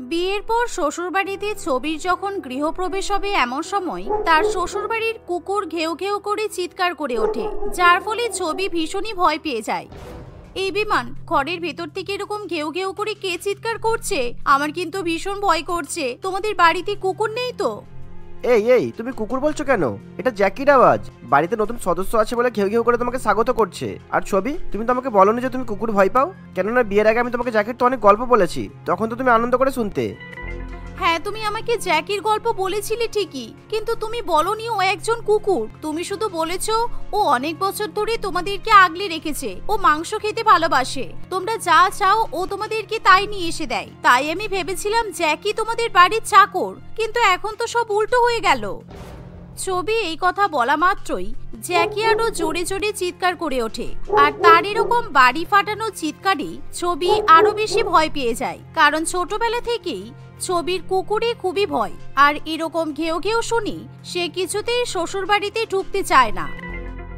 বিয়ের পর শ্বশুরবাড়িতে ছবির যখন গৃহপ্রবেশ হবে এমন সময় তার শ্বশুরবাড়ির কুকুর ঘেউ ঘেউ করে চিৎকার করে ওঠে, যার ফলে ছবি ভীষণই ভয় পেয়ে যায়। এই বিমান, ঘরের ভেতর থেকে এরকম ঘেউ ঘেউ করে কে চিৎকার করছে? আমার কিন্তু ভীষণ ভয় করছে। তোমাদের বাড়িতে কুকুর নেই তো? এই এই তুমি কুকুর বলছো কেন? এটা জ্যাকির আওয়াজ। বাড়িতে নতুন সদস্য আছে বলে ঘেউ ঘেউ করে তোমাকে স্বাগত করছে। আর ছবি, তুমি তো আমাকে বলোনি যে তুমি কুকুর ভয় পাও। কেননা বিয়ের আগে আমি তোমাকে জ্যাকির তো অনেক গল্প বলেছি, তখন তো তুমি আনন্দ করে শুনতে। হ্যাঁ, তুমি আমাকে জ্যাকির গল্প বলেছিলে ঠিকই, কিন্তু তুমি বলনি ও একজন কুকুর। তুমি শুধু বলেছো ও অনেক বছর ধরে তোমাদেরকে আগলে রেখেছে, ও মাংস খেতে ভালোবাসে, তোমরা যা চাও ও তোমাদেরকে তাই নিয়ে এসে দেয়। তাই আমি ভেবেছিলাম জ্যাকি তোমাদের বাড়ির চাকর, কিন্তু এখন তো সব উল্টো হয়ে গেল। ছবি এই কথা বলা মাত্রই জ্যাকি আরো জোরে জোরে চিৎকার করে ওঠে, আর তার এরকম বাড়ি ফাটানো চিৎকারে ছবি আরো বেশি ভয় পেয়ে যায়। কারণ ছোটবেলা থেকেই ছবির কুকুরে খুবই ভয়, আর এরকম ঘেউ ঘেউ শুনি সে কিছুতেই শ্বশুর বাড়িতে ঢুকতে চায় না।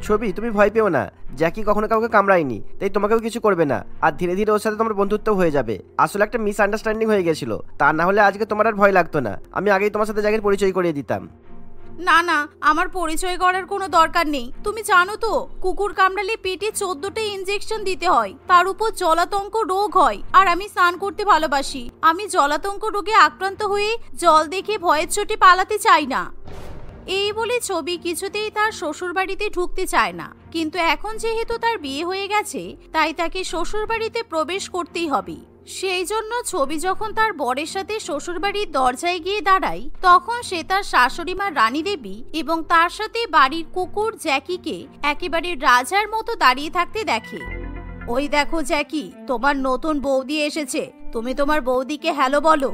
ছবি, তুমি ভয় পেও না। জ্যাকি কখনো কাউকে কামড়ায়নি, তাই তোমাকেও কিছু করবে না। আর ধীরে ধীরে ওর সাথে তোমার বন্ধুত্ব হয়ে যাবে। আসলে একটা মিসআন্ডারস্ট্যান্ডিং হয়ে গেছিল, তা না হলে আজকে তোমার আর ভয় লাগতো না। আমি আগেই তোমার সাথে জ্যাকির পরিচয় করিয়ে দিতাম। না না, আমার পরিচয় করার কোনো দরকার নেই। তুমি জানো তো, কুকুর কামড়ালে পেটে 14টা ইনজেকশন দিতে হয়, তার উপর জলাতঙ্ক রোগ হয়। আর আমি স্নান করতে ভালোবাসি। আমি জলাতঙ্ক রোগে আক্রান্ত হয়ে জল দেখে ভয়ের চোটে পালাতে চাই না। এই বলে ছবি কিছুতেই তার শ্বশুর বাড়িতে ঢুকতে চায় না, কিন্তু এখন যেহেতু তার বিয়ে হয়ে গেছে তাই তাকে শ্বশুর বাড়িতে প্রবেশ করতেই হবে। সেই জন্য ছবি যখন তার বরের সাথে শ্বশুরবাড়ির দরজায় গিয়ে দাঁড়ায়, তখন সে তার শাশুড়ি মা রানী দেবী এবং তার সাথে বাড়ির কুকুর জ্যাকিকে একেবারে রাজার মতো দাঁড়িয়ে থাকতে দেখে। ওই দেখো জ্যাকি, তোমার নতুন বৌদি এসেছে, তুমি তোমার বৌদিকে হ্যালো বলো।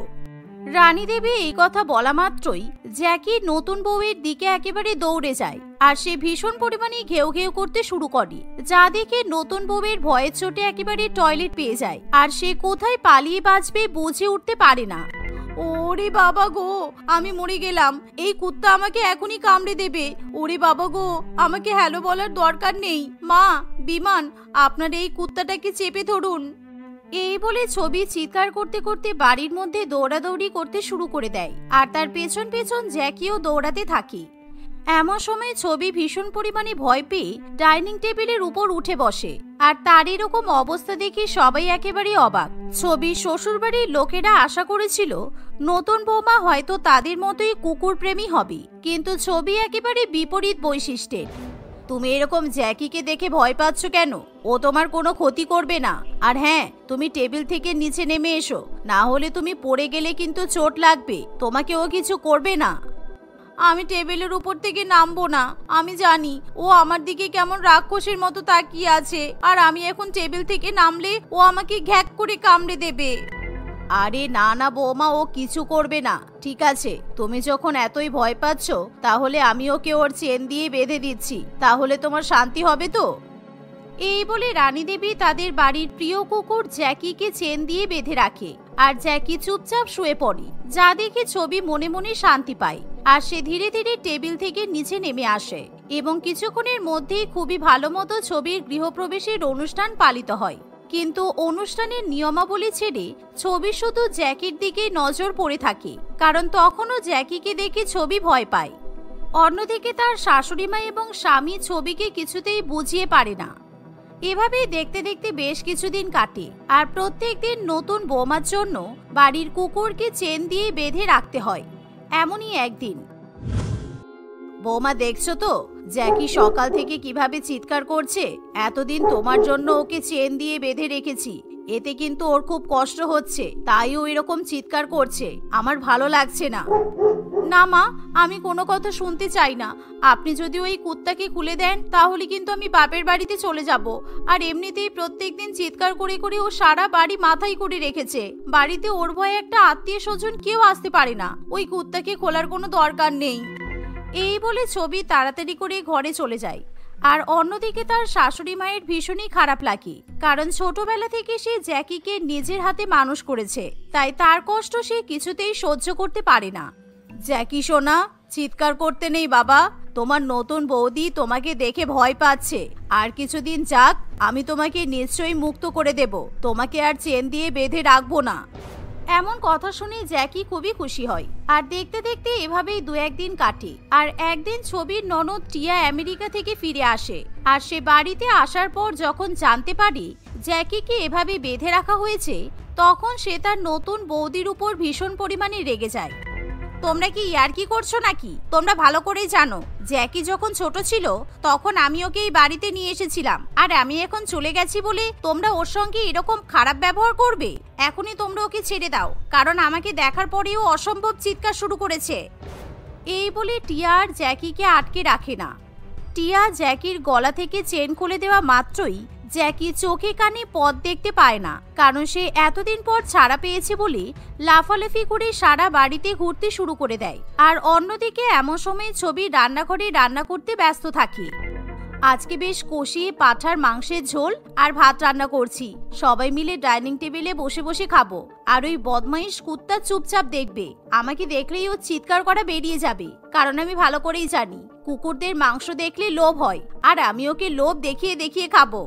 রানী দেবী এই কথা বলা মাত্রই জ্যাকি নতুন বউয়ের দিকে একেবারে দৌড়ে যায়, আর সে ভীষণ পরিমাণে ঘেউ ঘেউ করতে শুরু করে, যা দেখে নতুন বউয়ের ভয়ের চোটে একেবারে টয়লেট পেয়ে যায়, আর সে কোথায় পালিয়ে বাঁচবে বুঝে উঠতে পারে না। ওরে বাবা গো, আমি মরে গেলাম। এই কুত্তা আমাকে এখনই কামড়ে দেবে। ওরে বাবা গো, আমাকে হ্যালো বলার দরকার নেই। মা, বিমান, আপনার এই কুত্তাটাকে চেপে ধরুন। এই বলে ছবি চিৎকার করতে করতে বাড়ির মধ্যে দৌড়াদৌড়ি করতে শুরু করে দেয়, আর তার পেছন পেছন জ্যাকিও দৌড়াতে থাকে। এমন সময় ছবি ভীষণ পরিমাণে ভয় পেয়ে ডাইনিং টেবিলের উপর উঠে বসে, আর তার এরকম অবস্থা দেখে সবাই একেবারে অবাক। ছবির শ্বশুরবাড়ির লোকেরা আশা করেছিল নতুন বৌমা হয়তো তাদের মতোই কুকুর প্রেমী হবে, কিন্তু ছবি একেবারে বিপরীত বৈশিষ্ট্যের। তুমি এরকম জ্যাকিকে দেখে ভয় পাচ্ছ কেন? ও তোমার কোনো ক্ষতি করবে না। আর হ্যাঁ, তুমি টেবিল থেকে নিচে নেমে এসো, না হলে তুমি পড়ে গেলে কিন্তু চোট লাগবে। তোমাকে ও কিছু করবে না। আমি টেবিলের উপর থেকে নামবো না। আমি জানি ও আমার দিকে কেমন রাক্ষসের মতো তাকিয়ে আছে, আর আমি এখন টেবিল থেকে নামলে ও আমাকে ঘ্যাক করে কামড়ে দেবে। আরে না না বৌমা, ও কিছু করবে না। ঠিক আছে, তুমি যখন এতই ভয় পাচ্ছ, তাহলে আমি ওকে ওর চেন দিয়ে বেঁধে দিচ্ছি, তাহলে তোমার শান্তি হবে তো। এই বলে রানী দেবী তাদের বাড়ির প্রিয় কুকুর জ্যাকিকে চেন দিয়ে বেঁধে রাখে, আর জ্যাকি চুপচাপ শুয়ে পড়ে, যা দেখে ছবি মনে মনে শান্তি পায়। আর সে ধীরে ধীরে টেবিল থেকে নিচে নেমে আসে, এবং কিছুক্ষণের মধ্যেই খুবই ভালো মতো ছবির গৃহপ্রবেশের অনুষ্ঠান পালিত হয়। কিন্তু অনুষ্ঠানের নিয়মাবলী ছেড়ে ছবি শুধু জ্যাকির দিকে নজর পড়ে থাকে, কারণ তখনও জ্যাকিকে দেখে ছবি ভয় পায়। অন্যদিকে তার শাশুড়ি মা এবং স্বামী ছবিকে কিছুতেই বুঝিয়ে পারে না। এভাবেই দেখতে দেখতে বেশ কিছুদিন কাটে, আর প্রত্যেকদিন নতুন বৌমার জন্য বাড়ির কুকুরকে চেন দিয়ে বেঁধে রাখতে হয়। এমনই একদিন, বৌমা দেখছো তো জ্যাকি সকাল থেকে কিভাবে চিৎকার করছে? এতদিন তোমার জন্য ওকে চেন দিয়ে বেঁধে রেখেছি, এতে কিন্তু ওর খুব কষ্ট হচ্ছে, তাই ও এরকম চিৎকার করছে। আমার ভালো লাগছে না। না মা, আমি কোনো কথা শুনতে চাই না। আপনি যদি ওই কুত্তাকে খুলে দেন তাহলে কিন্তু আমি বাপের বাড়িতে চলে যাব। আর এমনিতেই প্রত্যেকদিন চিৎকার করে করে ও সারা বাড়ি মাথায় করে রেখেছে। বাড়িতে ওর ভয়ে একটা আত্মীয় স্বজন কেউ আসতে পারে না। ওই কুত্তাকে খোলার কোনো দরকার নেই। এই বলে ছবি তাড়াতাড়ি করে ঘরে চলে যায়। আর অন্যদিকে তার শাশুড়ি মায়ের ভীষণই খারাপ লাগে, কারণ ছোটবেলা থেকে সে জ্যাকিকে নিজের হাতে মানুষ করেছে, তাই তার কষ্ট সে কিছুতেই সহ্য করতে পারে না। জ্যাকি সোনা, চিৎকার করতে নেই বাবা। তোমার নতুন বৌদি তোমাকে দেখে ভয় পাচ্ছে। আর কিছুদিন যাক, আমি তোমাকে নিশ্চয়ই মুক্ত করে দেব। তোমাকে আর চেন দিয়ে বেঁধে রাখবো না। এমন কথা শুনে জ্যাকি খুবই খুশি হয়। আর দেখতে দেখতে এভাবেই দু একদিন কাটে। আর একদিন ছবির ননদ টিয়া আমেরিকা থেকে ফিরে আসে। আর সে বাড়িতে আসার পর যখন জানতে পারে জ্যাকিকে এভাবে বেঁধে রাখা হয়েছে, তখন সে তার নতুন বৌদির উপর ভীষণ পরিমাণে রেগে যায়। তোমরা কি ইয়ার্কি করছো নাকি? তোমরা ভালো করেই জানো জ্যাকি যখন ছোট ছিল তখন আমি ওকে এই বাড়িতে নিয়ে এসেছিলাম, আর আমি এখন চলে গেছি বলে তোমরা ওর সঙ্গে এরকম খারাপ ব্যবহার করবে? এখনই তোমরা ওকে ছেড়ে দাও, কারণ আমাকে দেখার পরেও অসম্ভব চিৎকার শুরু করেছে। এই বলে টিয়া আর জ্যাকিকে আটকে রাখে না। টিয়া জ্যাকির গলা থেকে চেন খুলে দেওয়া মাত্রই জ্যাকি চোখে কানে পথ দেখতে পায় না, কারণ সে এতদিন পর ছাড়া পেয়েছে বলে লাফালাফি করে সারা বাড়িতে ঘুরতে শুরু করে দেয়। আর অন্যদিকে এমন সময় ছবি রান্নাঘরে রান্না করতে ব্যস্ত থাকে। আজকে বেশ কষিয়ে পাঁঠার মাংসের ঝোল আর ভাত রান্না করছি, সবাই মিলে ডাইনিং টেবিলে বসে বসে খাবো। আর ওই বদমাইশ কুত্তা চুপচাপ দেখবে, আমাকে দেখলেই ও চিৎকার করা বেরিয়ে যাবে, কারণ আমি ভালো করেই জানি কুকুরদের মাংস দেখলে লোভ হয়, আর আমি ওকে লোভ দেখিয়ে দেখিয়ে খাবো।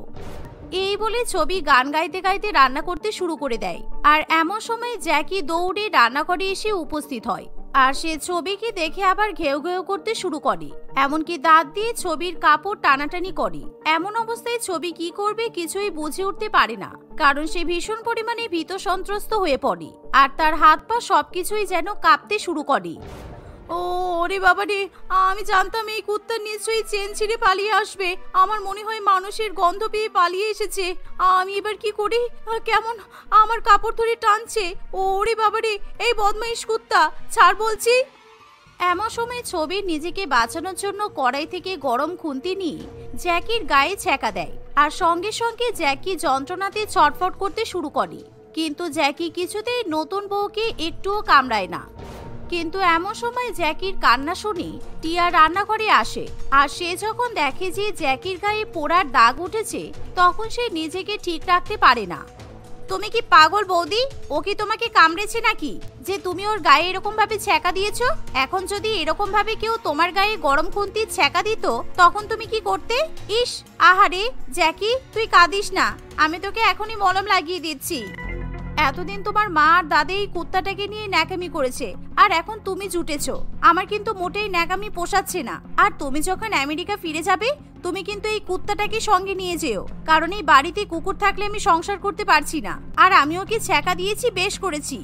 এই বলে ছবি গান গাইতে গাইতে রান্না করতে শুরু করে দেয়। আর এমন সময় জ্যাকি দৌড়ে রান্নাঘরে এসে উপস্থিত হয়। আর সে ছবিকে দেখে আবার ঘেউ ঘেউ করতে শুরু করে, এমনকি দাঁত দিয়ে ছবির কাপড় টানাটানি করে। এমন অবস্থায় ছবি কি করবে কিছুই বুঝে উঠতে পারে না, কারণ সে ভীষণ পরিমাণে ভীত সন্ত্রস্ত হয়ে পড়ে। আর তার হাত পা সবকিছুই যেন কাঁপতে শুরু করে। ওরে বাবা রে, আমি জানতাম এই কুত্তা নিশ্চয়ই চেন ছিঁড়ে পালিয়ে আসবে। আমার মনে হয় মানুষের গন্ধ পেয়ে পালিয়ে এসেছে। আমি এবার কি করি? কেমন আমার কাপড় ধরে টানছে। ওরে বাবা রে, এই বদমাইশ কুত্তা, ছাড় বলছি। এমন সময় ছবি নিজেকে বাঁচানোর জন্য কড়াই থেকে গরম খুন্তি নিয়ে জ্যাকির গায়ে ছ্যাঁকা দেয়। আর সঙ্গে সঙ্গে জ্যাকি যন্ত্রণাতে ছটফট করতে শুরু করে। কিন্তু জ্যাকি কিছুতেই নতুন বউকে একটুও কামড়ায় না। কিন্তু এমন সময় জ্যাকির কান্না শুনে টিয়া রান্নাঘরে আসে। আর সে যখন দেখে যে জ্যাকির গায়ে পোড়ার দাগ উঠেছে, তখন সে নিজেকে ঠিক রাখতে পারে না। তুমি কি পাগল বৌদি? ও কি তোমাকে কামড়েছে নাকি যে তুমি ওর গায়ে এরকম ভাবে ছ্যাঁকা দিয়েছো? এখন যদি এরকম ভাবে কেউ তোমার গায়ে গরম খুন্তির ছ্যাঁকা দিত, তখন তুমি কি করতে? ইস, আহারে জ্যাকি, তুই কাঁদিস না, আমি তোকে এখনই মলম লাগিয়ে দিচ্ছি। এতদিন তোমার মা আর দাদা এই কুত্তাটাকে নিয়ে ন্যাকামি করেছে, আর এখন তুমি জুটেছো। আমার কিন্তু মোটেই ন্যাকামি পোষাচ্ছে না। আর তুমি যখন আমেরিকা ফিরে যাবে, তুমি কিন্তু এই কুত্তাটাকে সঙ্গে নিয়ে যেও, কারণ এই বাড়িতে কুকুর থাকলে আমি সংসার করতে পারছি না। আর আমি ওকে ছ্যাঁকা দিয়েছি, বেশ করেছি।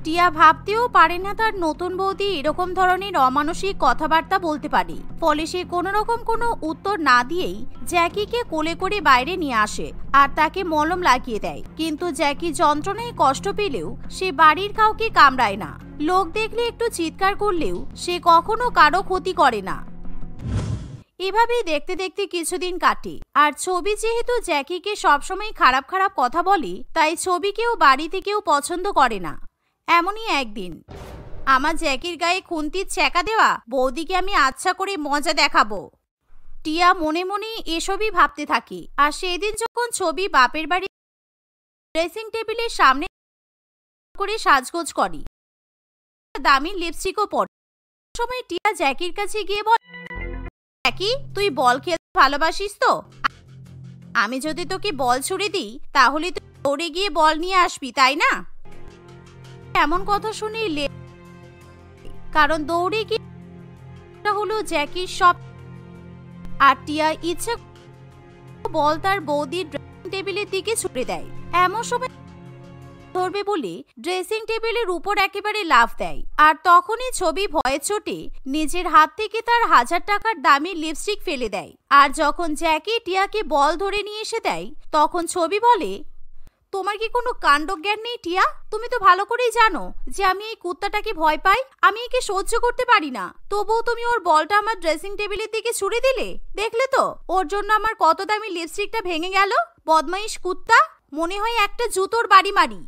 টিয়া ভাবতেও পারে না তার নতুন বৌদি এরকম ধরনের অমানসিক কথাবার্তা বলতে পারে। ফলে সে কোনো রকম কোনো উত্তর না দিয়েই জ্যাকিকে কোলে করে বাইরে নিয়ে আসে আর তাকে মলম লাগিয়ে দেয়। কিন্তু জ্যাকি যন্ত্রণায় কষ্ট পেলেও সে বাড়ির কাউকে কামড়ায় না। লোক দেখলে একটু চিৎকার করলেও সে কখনো কারো ক্ষতি করে না। এভাবেই দেখতে দেখতে কিছুদিন কাটে। আর ছবি যেহেতু জ্যাকিকে সবসময় খারাপ খারাপ কথা বলে, তাই ছবিকেও বাড়িতে কেউ পছন্দ করে না। এমনই একদিন, আমার জ্যাকির গায়ে খুন্তির ছ্যাঁকা দেওয়া বৌদিকে আমি আচ্ছা করে মজা দেখাবো। টিয়া মনে মনে এসবই ভাবতে থাকে। আর সেদিন যখন ছবি বাপের বাড়ি ড্রেসিং টেবিলের সামনে করে সাজগোজ করে, দামি লিপস্টিকও পরে, সময় টিয়া জ্যাকির কাছে গিয়ে বল, জ্যাকি, তুই বল খেলতে ভালোবাসিস তো? আমি যদি তোকে বল ছুড়ে দিই, তাহলে তুই দৌড়ে গিয়ে বল নিয়ে আসবি, তাই না? এমন কথা শুনে কারণ দৌড়ে গিয়ে হলো জ্যাকির সব। আর টিয়া ইচ্ছা বল তার বৌদির ড্রেসিং টেবিলের দিকে ছুড়ে দেয়। এমন সময় ধরবে বলে ড্রেসিং টেবিলের উপর একেবারে লাফ দেয়। আর তখনই ছবি ভয়ে চোটে নিজের হাত থেকে তার 1000 টাকার দামি লিপস্টিক ফেলে দেয়। আর যখন জ্যাকি টিয়াকে বল ধরে নিয়ে এসে দেয়, তখন ছবি বলে, তোমার কি কোনো কাণ্ডজ্ঞান নেই টিয়া? তুমি তো ভালো করেই জানো যে আমি এই কুত্তাটাকে ভয় পাই, আমি একে সহ্য করতে পারি না। তবুও তুমি ওর বলটা আমার ড্রেসিং টেবিলের দিকে ছুড়ে দিলে। দেখলে তো ওর জন্য আমার কত দামি লিপস্টিকটা ভেঙে গেল। বদমাইশ কুত্তা, মনে হয় একটা জুতোর বাড়ি মারি।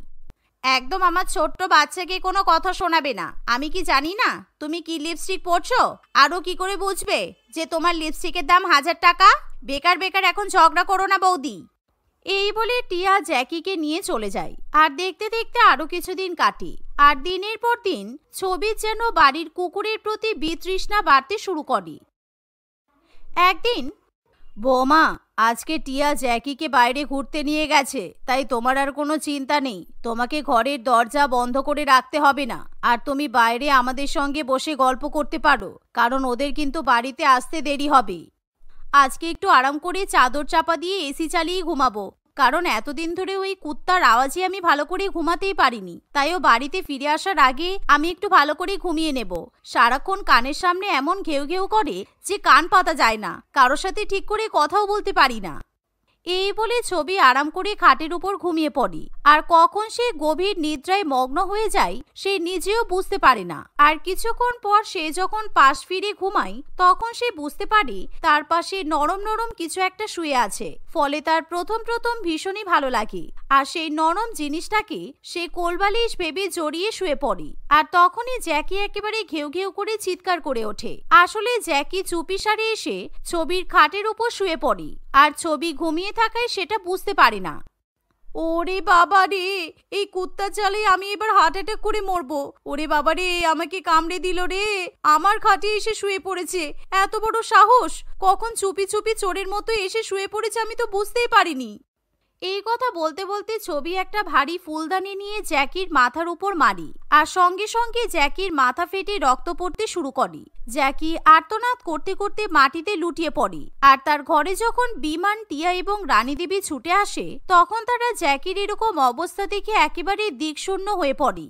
একদম আমার ছোট্ট বাচ্চাকে কোনো কথা শোনাবে না। আমি কি জানি না তুমি কি লিপস্টিক পরছো? আরো কি করে বুঝবে যে তোমার লিপস্টিকের দাম 1000 টাকা? বেকার বেকার এখন ঝগড়া করো না বৌদি। এই বলে টিয়া জ্যাকিকে নিয়ে চলে যায়। আর দেখতে দেখতে আরো কিছুদিন কাটে। আর দিনের পর দিন ছবির যেন বাড়ির কুকুরের প্রতি বিতৃষ্ণা বাড়তে শুরু করে। একদিন, বৌমা, আজকে টিয়া জ্যাকিকে বাইরে ঘুরতে নিয়ে গেছে, তাই তোমার আর কোনো চিন্তা নেই। তোমাকে ঘরের দরজা বন্ধ করে রাখতে হবে না, আর তুমি বাইরে আমাদের সঙ্গে বসে গল্প করতে পারো, কারণ ওদের কিন্তু বাড়িতে আসতে দেরি হবে। আজকে একটু আরাম করে চাদর চাপা দিয়ে এসি চালিয়ে ঘুমাবো, কারণ এতদিন ধরে ওই কুত্তার আওয়াজে আমি ভালো করে ঘুমাতেই পারিনি। তাই ও বাড়িতে ফিরে আসার আগে আমি একটু ভালো করে ঘুমিয়ে নেব। সারাক্ষণ কানের সামনে এমন ঘেউ ঘেউ করে যে কান পাতা যায় না, কারোর সাথে ঠিক করে কথাও বলতে পারি না। এই বলে ছবি আরাম করে খাটের উপর ঘুমিয়ে পড়ে, আর কখন সে গভীর নিদ্রায় মগ্ন হয়ে যায় সে নিজেও বুঝতে পারে না। আর কিছুক্ষণ পর সে যখন পাশ ফিরে ঘুমায় তখন সে বুঝতে পারে তার পাশে নরম নরম কিছু একটা শুয়ে আছে। ফলে তার প্রথম প্রথম ভীষণই ভালো লাগে, আর সেই নরম জিনিসটাকে সে কোলবালিশ ভেবে জড়িয়ে শুয়ে পড়ে। আর তখনই জ্যাকি একেবারে ঘেউ ঘেউ করে চিৎকার করে ওঠে। আসলে জ্যাকি চুপিসারে এসে ছবির খাটের উপর শুয়ে পড়ে, আর ছবি ঘুমিয়ে থাকায় সেটা বুঝতে পারে না। ওরে বাবা রে, এই কুত্তা চালে আমি এবার হার্ট অ্যাটাক করে মরবো। ওরে বাবা রে, আমাকে কামড়ে দিল রে, আমার খাটে এসে শুয়ে পড়েছে। এত বড় সাহস! কখন চুপি চুপি চোরের মতো এসে শুয়ে পড়েছে আমি তো বুঝতেই পারিনি। এই কথা বলতে বলতে ছবি একটা ভারী ফুলদানি নিয়ে জ্যাকির মাথার উপর মারি, আর সঙ্গে সঙ্গে জ্যাকির মাথা ফেটে রক্ত পড়তে শুরু করে। জ্যাকি আর্তনাদ করতে করতে মাটিতে লুটিয়ে পড়ে। আর তার ঘরে যখন বিমান, টিয়া এবং রানী দেবী ছুটে আসে তখন তারা জ্যাকির এরকম অবস্থা দেখে একেবারে দিকশূন্য হয়ে পড়ে।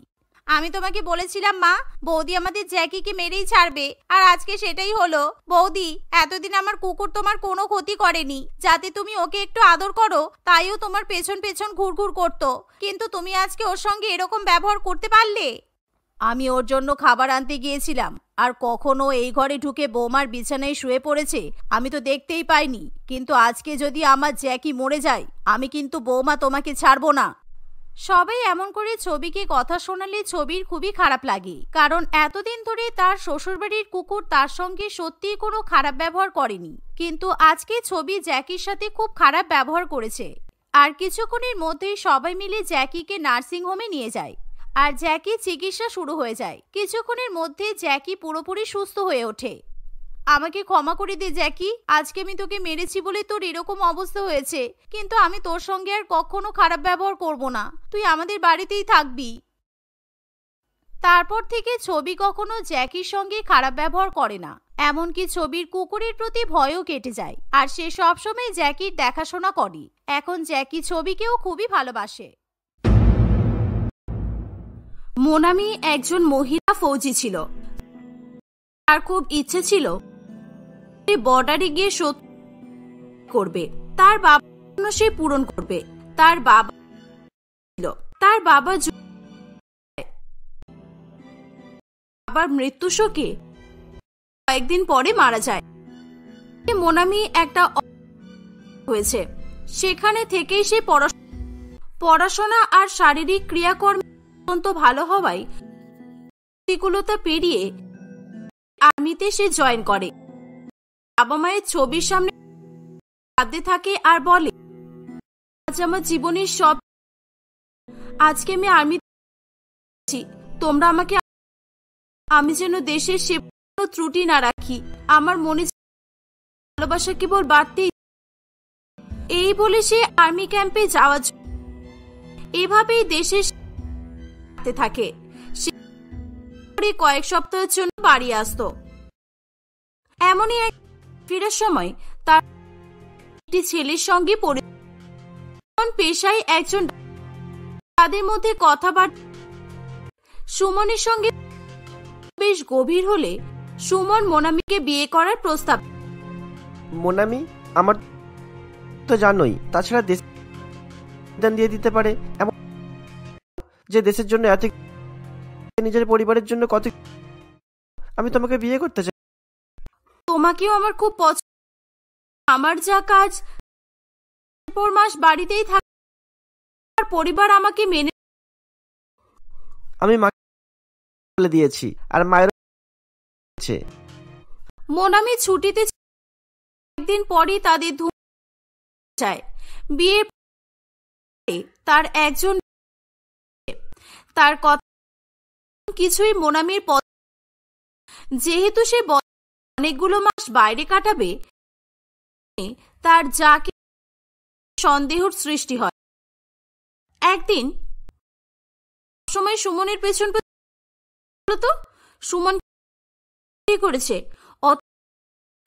আমি তোমাকে বলেছিলাম মা, বৌদি আমাদের জ্যাকিকে মেরেই ছাড়বে, আর আজকে সেটাই হলো। বৌদি, এতদিন আমার কুকুর তোমার কোনো ক্ষতি করেনি, যাতে তুমি ওকে একটু আদর করো তাইও তোমার পেছন পেছন ঘুরঘুর করতো, কিন্তু তুমি আজকে ওর সঙ্গে এরকম ব্যবহার করতে পারলে? আমি ওর জন্য খাবার আনতে গিয়েছিলাম, আর কখনো এই ঘরে ঢুকে বৌমার বিছানায় শুয়ে পড়েছে আমি তো দেখতেই পাইনি, কিন্তু আজকে যদি আমার জ্যাকি মরে যায় আমি কিন্তু বৌমা তোমাকে ছাড়বো না। সবাই এমন করে ছবিকে কথা শোনালে ছবির খুবই খারাপ লাগে, কারণ এতদিন ধরে তার শ্বশুরবাড়ির কুকুর তার সঙ্গে সত্যিই কোনো খারাপ ব্যবহার করেনি, কিন্তু আজকে ছবি জ্যাকির সাথে খুব খারাপ ব্যবহার করেছে। আর কিছুক্ষণের মধ্যেই সবাই মিলে জ্যাকিকে নার্সিং হোমে নিয়ে যায়, আর জ্যাকি চিকিৎসা শুরু হয়ে যায়। কিছুক্ষণের মধ্যে জ্যাকি পুরোপুরি সুস্থ হয়ে ওঠে। আমাকে ক্ষমা করে দে জ্যাকি, আজকে আমি তোকে মেরেছি বলে তোর এরকম অবস্থা হয়েছে, কিন্তু আমি তোর সঙ্গে আর কখনো খারাপ ব্যবহার করব না, তুই আমাদের বাড়িতেই থাকবি। তারপর থেকে ছবি কখনো জ্যাকির সঙ্গে খারাপ ব্যবহার করে না, এমনকি ছবির কুকুরের প্রতি ভয়ও কেটে যায়, আর সে সবসময় জ্যাকির দেখাশোনা করে। এখন জ্যাকি ছবিকেও খুবই ভালোবাসে। মোনামি একজন মহিলা ফৌজি ছিল। তার খুব ইচ্ছে ছিল বর্ডারে গিয়ে করবে, তার বাবা সে পূরণ করবে। তার বাবা বাবার মৃত্যু শোকে কয়েকদিন পরে মারা যায়। মোনামি একটা হয়েছে, সেখানে থেকেই সে পড়াশোনা আর শারীরিক ক্রিয়াকর্ম অত্যন্ত ভালো হওয়ায় প্রতিকূলতা পেরিয়ে আর্মিতে সে জয়েন করে। বাবা মায়ের ছবির সামনে কাঁদতে থাকে আর বলে, আজ আমার জীবনের সব, আজকে আমি আর্মিতে, তোমরা আমাকে, আমি যেন দেশের সেবা ত্রুটি না রাখি, আমার মনে ভালোবাসা কেবল বাড়তেই। এই বলে সে আর্মি ক্যাম্পে যাওয়ার এভাবেই দেশের থাকে। কয়েক সপ্তাহের জন্য বাড়ি আসতো। এমনই এক ফেরার সময় তার একটি ছেলের সঙ্গে পেশায় একজন, তাদের মধ্যে কথাবার্তা সুমনের সঙ্গে বেশ গভীর হলে সুমন মোনামিকে বিয়ে করার প্রস্তাব। মোনামি আমার তো জানোই, তাছাড়া দেশ দিয়ে দিতে পারে এমন যে দেশের জন্য এত, নিজের পরিবারের জন্য কত, আমি তোমাকে বিয়ে করতে চাই। তোমাকেও আমার খুব পছন্দ, আমার যা কাজ পর মাস বাড়িতেই থাকে, পরিবার আমাকে মেনে, আমি মাকে বলে দিয়েছি আর মায়ের। মোনামি ছুটিতে একদিন পরই তাদের যায়। বিয়ের তার একজন, তার কথা কিছুই মোনামির যেহেতু সে অনেকগুলো মাস বাইরে কাটাবে, তার যাকে সন্দেহের সৃষ্টি হয়। একদিন সময় সুমনের পেছন তো সুমন কি করেছে, অত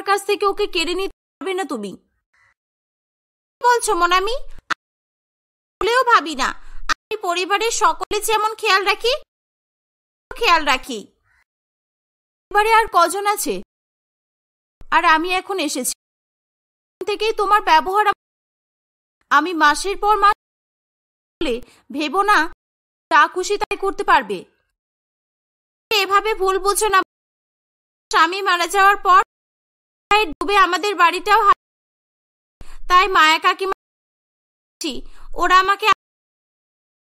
কাছ থেকে ওকে কেড়ে নিতে পারবে না তুমি। বলছো মোনামি? বলেও ভাবি না আমি পরিবারের সকলে যেমন খেয়াল রাখি। পরিবারে আর কজন আছে? আর আমি এখন এসেছি থেকেই তোমার ব্যবহার আমি মাসের পর মাস ভেবো না যা খুশি তাই করতে পারবে। এভাবে ভুল বুঝো না। স্বামী মারা যাওয়ার পর ডুবে আমাদের বাড়িটাও, তাই মায়া কাকিমা ওরা আমাকে,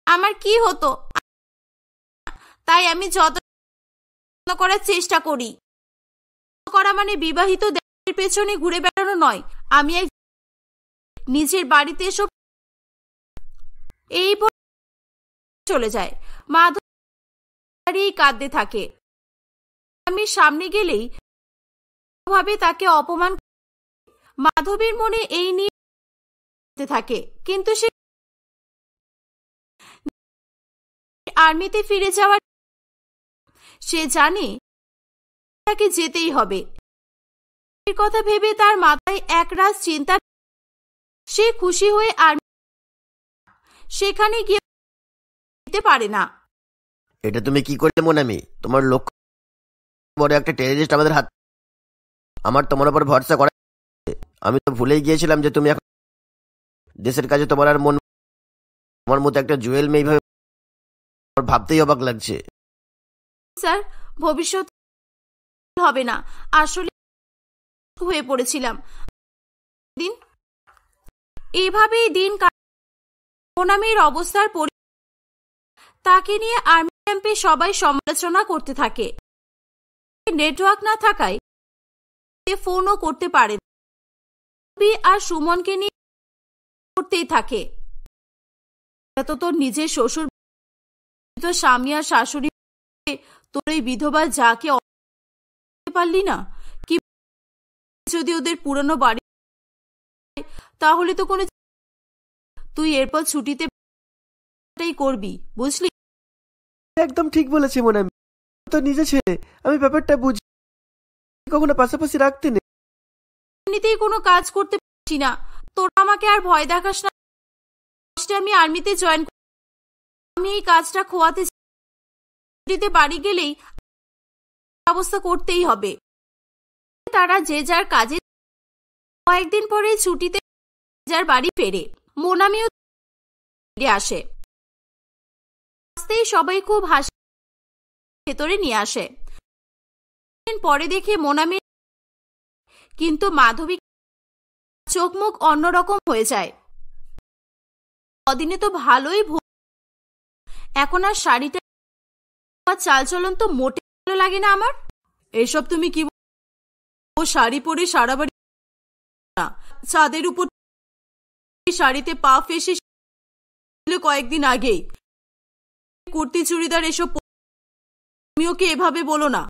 আমার কি হতো, তাই আমি যত্ন করার চেষ্টা করি। করা মানে বিবাহিত দেহের পেছনে ঘুরে বেড়ানো নয়। আমি নিজের বাড়িতে এসব এই চলে যায়। মাধবী কাঁদতে থাকে। আমি সামনে গেলেই ভাবে তাকে অপমান। মাধবীর মনে এই নিয়ে থাকে, কিন্তু সে আর্মিতে ফিরে যাওয়ার সে জানে তাকে যেতেই হবে। এর কথা ভেবে তার মাথায় একরাশ চিন্তা। সে খুশি হয়ে আর্মি সেখানে গিয়ে যেতে পারে না। এটা তুমি কি করলে মোনামি? তোমার লক্ষ্য বড় একটা টেররিস্ট আমাদের হাত। আমার তোমার উপর ভরসা করা, আমি তো ভুলেই গিয়েছিলাম যে তুমি এখন দেশের কাজে তোমার আর মন। আমার মতো একটা জুয়েল মেয়ে এইভাবে ভাবতেই অবাক লাগছে। স্যার ভবিষ্যৎ হবে না, আসলে হয়ে পড়েছিলাম। দিন এইভাবেই দিন মোনামির অবস্থার তাকে নিয়ে আর্মি ক্যাম্পে সবাই সমালোচনা করতে থাকে। নেটওয়ার্ক না থাকায় ফোনও করতে পারে আর সুমনকে নিয়ে করতেই থাকে। এত তোর নিজের শ্বশুর স্বামী আর শাশুড়ি, তোর এই বিধবা যাকে পারলি না কি? যদি ওদের পুরনো বাড়ি তাহলে তো কোনো, তুই এরপর ছুটিতে করবি, বুঝলি? একদম ঠিক বলেছে মোনামি, তো নিজে ছেলে, আমি ব্যাপারটা বুঝি, কখনো পাশাপাশি রাখতে নেই। এমনিতেই কোনো কাজ করতে পারছি না, তোরা আমাকে আর ভয় দেখাস না। আমি আর্মিতে জয়েন, আমি এই কাজটা খোয়াতে বাড়ি গেলেই ব্যবস্থা করতেই হবে। তারা যে যার কাজে কয়েকদিন পরে ছুটিতে যার বাড়ি ফেরে। মোনামিও ফিরে আসে। আসতেই সবাই খুব হাসি ভেতরে নিয়ে আসে। পরে দেখে মোনামি, কিন্তু মাধবী চোখ মুখ অন্যরকম হয়ে যায়। কদিনে তো ভালোই এখন আর শাড়িটা চালচলন তো মোটে ভালো লাগে না আমার। এসব তুমি কি? ও শাড়ি পরে সারা বাড়ি না, ছাদের উপর শাড়িতে পা ফেসে কয়েকদিন আগেই কুর্তি চুড়িদার এসব। তুমি ওকে এভাবে বলো না।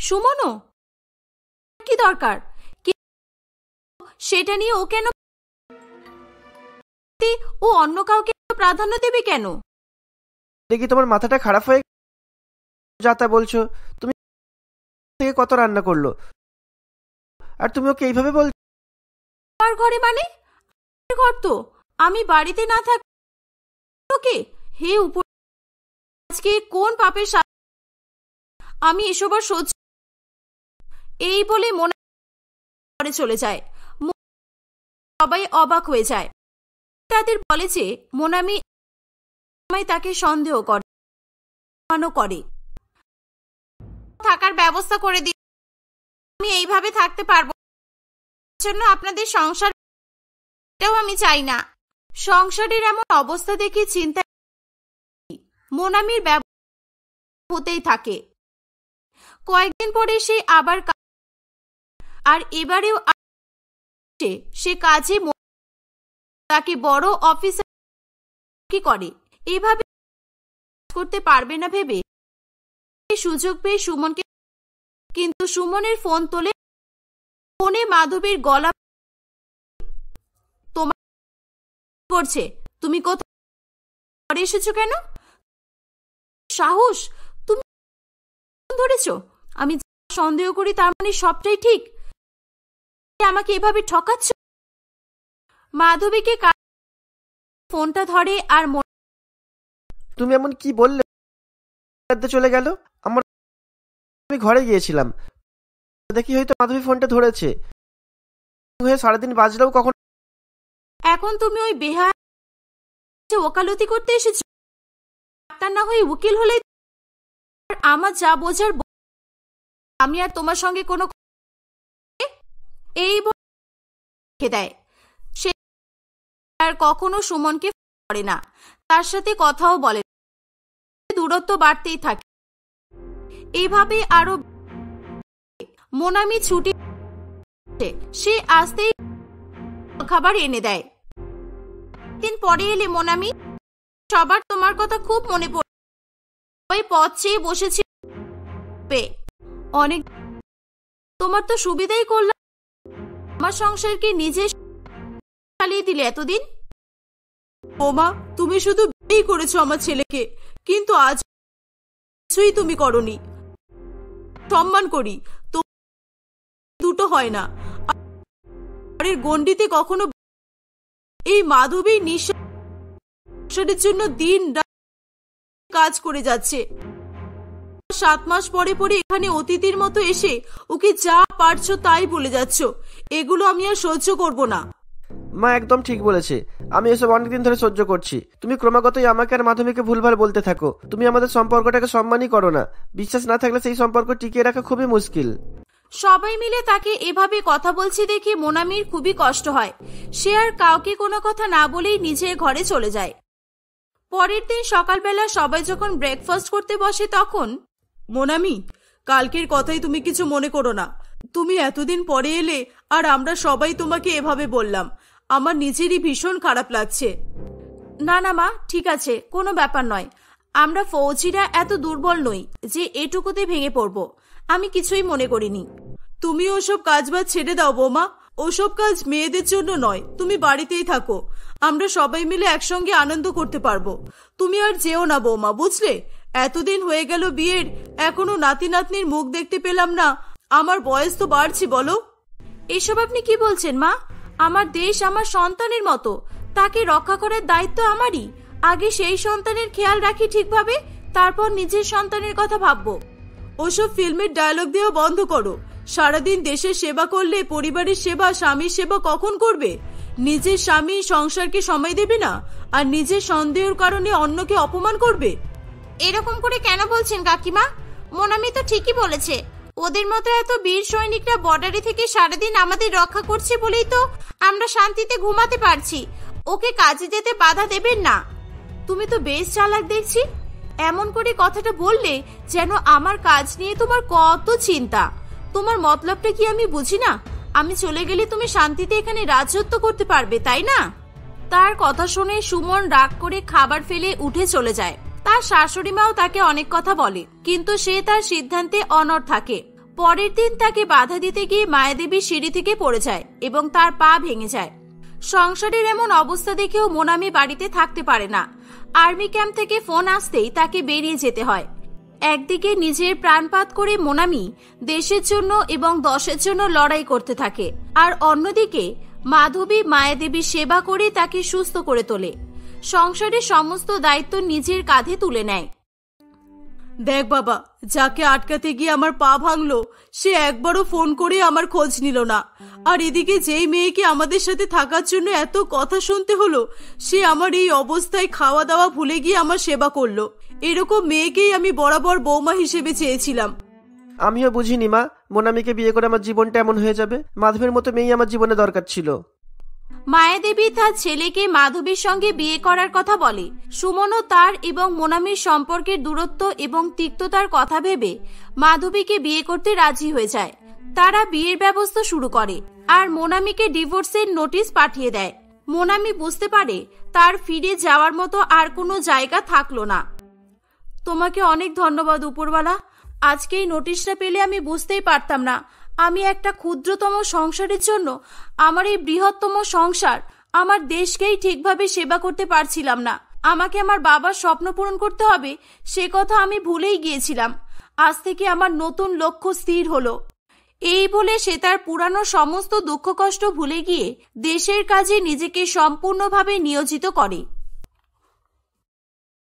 সুমনও কি দরকার? সেটা নিয়ে ও কেন, ও অন্য কাউকে প্রাধান্য দেবে কেন? দেখি তোমার মাথাটা খারাপ হয়ে যা তা বলছো। তুমি কত রান্না করলো আর তুমি ওকে এইভাবে বল? আমার ঘরে মানে ঘর তো, আমি বাড়িতে না থাক ওকে। হে উপর, আজকে কোন পাপের আমি এসব আর সহ্য। এই বলে মনে ঘরে চলে যায়। সবাই অবাক হয়ে যায়। তাদের বলে যে মোনামি তাকে সন্দেহ করে থাকার ব্যবস্থা করে দিই। আমি এইভাবে থাকতে পারবো জন্য আপনাদের সংসার আমি চাই না। সংসারের এমন অবস্থা দেখে চিন্তা মোনামির ব্যবহার হতেই থাকে। কয়েকদিন পরে সে আবার, আর এবারেও সে কাজে তাকে বড় অফিসার কি করে। এভাবে করতে পারবে না ভেবে সুযোগ পেয়ে সুমনকে, কিন্তু সুমনের ফোন তোলে। ফোনে মাধবীর গলা, তোমার করছে? তুমি কোথায় এসেছো কেন? সাহস! তুমি ধরেছো? আমি সন্দেহ করি তার মানে সবটাই ঠিক। আমাকে এভাবে ঠকাচ্ছ? মাধবীকে ফোনটা ধরে আর তুমি এমন কি বললে? চলে গেল। আমি ঘরে গিয়েছিলাম, দেখি হয়তো মাধবী ফোনটা ধরেছে। সারাদিন বাজলেও কখন। এখন তুমি ওই বেহায় ওকালতি করতে এসেছো? ডাক্তার না হয়ে উকিল হলে আমার যা বোঝার আমি আর তোমার সঙ্গে কোনো এই দেয়। সে আর কখনো সুমনকে করে না, তার সাথে কথাও বলে, দূরত্ব বাড়তেই থাকে। এইভাবে আরো মোনামি ছুটি সে আসতেই খাবার এনে দেয়। দিন পরে এলে মোনামি, সবার তোমার কথা খুব মনে পড়ে। ওই পথ চেয়ে বসেছি, অনেক তোমার তো সুবিধাই করলাম। আমার সংসারকে নিজে চালিয়ে দিলে এতদিন। ওমা, তুমি শুধু বিয়েই করেছো আমার ছেলেকে, কিন্তু আজ কিছুই তুমি করনি। সম্মান করি, তো দুটো হয় না। আর গণ্ডিতে কখনো এই মাধবী নিঃশ্বাসের জন্য দিন কাজ করে যাচ্ছে। 7 মাস পরে পরে এখানে অতিথির মতো এসে ওকে যা পারছো তাই বলে যাচ্ছ। এগুলো আমি আর সহ্য করব না। মা একদম ঠিক বলেছে, আমি এসব অনেকদিন ধরে সহ্য করছি। তুমি ক্রমাগতই আমাকে আর মাধবীকে ভুলভাল বলতে থাকো। তুমি আমাদের সম্পর্কটাকে সম্মানই করো না। বিশ্বাস না থাকলে সেই সম্পর্ক টিকিয়ে রাখা খুবই মুশকিল। সবাই মিলে তাকে এভাবে কথা বলছে দেখে মোনামির খুবই কষ্ট হয়। সে আর কাউকে কোনো কথা না বলেই নিজের ঘরে চলে যায়। পরের দিন সকালবেলা সবাই যখন ব্রেকফাস্ট করতে বসে তখন মোনামি, কালকের কথাই তুমি কিছু মনে করো না। তুমি এতদিন পরে এলে আর আমরা সবাই তোমাকে এভাবে বললাম, আমার নিজেরই ভীষণ খারাপ লাগছে। না না মা, ঠিক আছে, কোনো ব্যাপার নয়। আমরা ফৌজিরা এত দুর্বল নই যে এটুকুতে ভেঙে পড়ব। আমি কিছুই মনে করিনি। তুমি ওসব কাজবাজ ছেড়ে দাও বৌমা। ওসব কাজ মেয়েদের জন্য নয়, তুমি বাড়িতেই থাকো। আমরা সবাই মিলে একসঙ্গে আনন্দ করতে পারবো। তুমি আর যেও না বৌমা, বুঝলে? এতদিন হয়ে গেল বিয়ের, এখনো নাতি নাতনির মুখ দেখতে পেলাম না। আমার বয়স তো বাড়ছে, বলো। এসব আপনি কি বলছেন মা? আমার দেশ আমার সন্তানের মতো, তাকে রক্ষা করার দায়িত্ব আমারই। আগে সেই সন্তানের খেয়াল রাখি ঠিকভাবে, তারপর নিজের সন্তানের কথা ভাববো। ওসব ফিল্মের ডায়লগ দেওয়া বন্ধ করো। সারাদিন দেশের সেবা করলে পরিবারের সেবা, স্বামীর সেবা কখন করবে? নিজের স্বামী সংসারকে সময় দেবে না, আর নিজের সন্দেহের কারণে অন্যকে অপমান করবে। এরকম করে কেন বলছেন কাকিমা? মোনামি তো ঠিকই বলেছে। ওদের মতো এত বীর সৈনিকরা বর্ডারে থেকে সারাদিন আমাদের রক্ষা করছে বলেই তো আমরা শান্তিতে ঘুমাতে পারছি। ওকে কাজে যেতে বাধা দেবেন না। তুমি তো বেশ চালাক দেখছি। এমন করে কথাটা বললে যেন আমার কাজ নিয়ে তোমার কত চিন্তা। তোমার মতলবটা কি আমি বুঝি না? আমি চলে গেলে তুমি শান্তিতে এখানে রাজত্ব করতে পারবে, তাই না? তার কথা শুনে সুমন রাগ করে খাবার ফেলে উঠে চলে যায়। তার শাশুড়ি মাও তাকে অনেক কথা বলে, কিন্তু সে তার সিদ্ধান্তে অনড় থাকে। পরের দিন তাকে বাধা দিতে গিয়ে মায়াদেবী সিঁড়ি থেকে পড়ে যায় এবং তার পা ভেঙে যায়। সংসারের এমন অবস্থা দেখেও মোনামি বাড়িতে থাকতে পারে না। আর্মি ক্যাম্প থেকে ফোন আসতেই তাকে বেরিয়ে যেতে হয়। একদিকে নিজের প্রাণপাত করে মোনামি দেশের জন্য এবং দশের জন্য লড়াই করতে থাকে, আর অন্যদিকে মাধবী মায়াদেবীর সেবা করে তাকে সুস্থ করে তোলে। সংসারের সমস্ত দায়িত্ব নিজের কাঁধে তুলে নেয়। দেখ বাবা, যাকে আটকাতে গিয়ে আমার পা ভাঙলো সে একবারও ফোন করে আমার খোঁজ নিল না। আর এদিকে যেই মেয়েকে আমাদের সাথে থাকার জন্য এত কথা শুনতে হলো, সে আমার এই অবস্থায় খাওয়া দাওয়া ভুলে গিয়ে আমার সেবা করলো। এরকম মেয়েকেই আমি বরাবর বৌমা হিসেবে চেয়েছিলাম। আমিও বুঝিনি মা, মোনামিকে বিয়ে করে আমার জীবনটা এমন হয়ে যাবে। মাধবীর মতো মেয়েই আমার জীবনে দরকার ছিল। মায়াদেবী তার ছেলেকে মাধবীর সঙ্গে বিয়ে করার কথা বলে। সুমনও তার এবং মোনামির সম্পর্কের দূরত্ব এবং তিক্ততার কথা ভেবে মাধবীকে বিয়ে করতে রাজি হয়ে যায়। তারা বিয়ের ব্যবস্থা শুরু করে আর মোনামিকে ডিভোর্সের নোটিশ পাঠিয়ে দেয়। মোনামি বুঝতে পারে তার ফিরে যাওয়ার মতো আর কোনো জায়গা থাকলো না। তোমাকে অনেক ধন্যবাদ উপরওয়ালা। আজকে এই নোটিশটা পেলে আমি বুঝতেই পারতাম না আমি একটা ক্ষুদ্রতম সংসারের জন্য আমার এই বৃহত্তম সংসার আমার দেশকেই ঠিকভাবে সেবা করতে পারছিলাম না। আমাকে আমার বাবার স্বপ্ন পূরণ করতে হবে, সে কথা আমি ভুলেই গিয়েছিলাম। আজ থেকে আমার নতুন লক্ষ্য স্থির হলো। এই বলে সে তার পুরানো সমস্ত দুঃখ কষ্ট ভুলে গিয়ে দেশের কাজে নিজেকে সম্পূর্ণভাবে নিয়োজিত করে।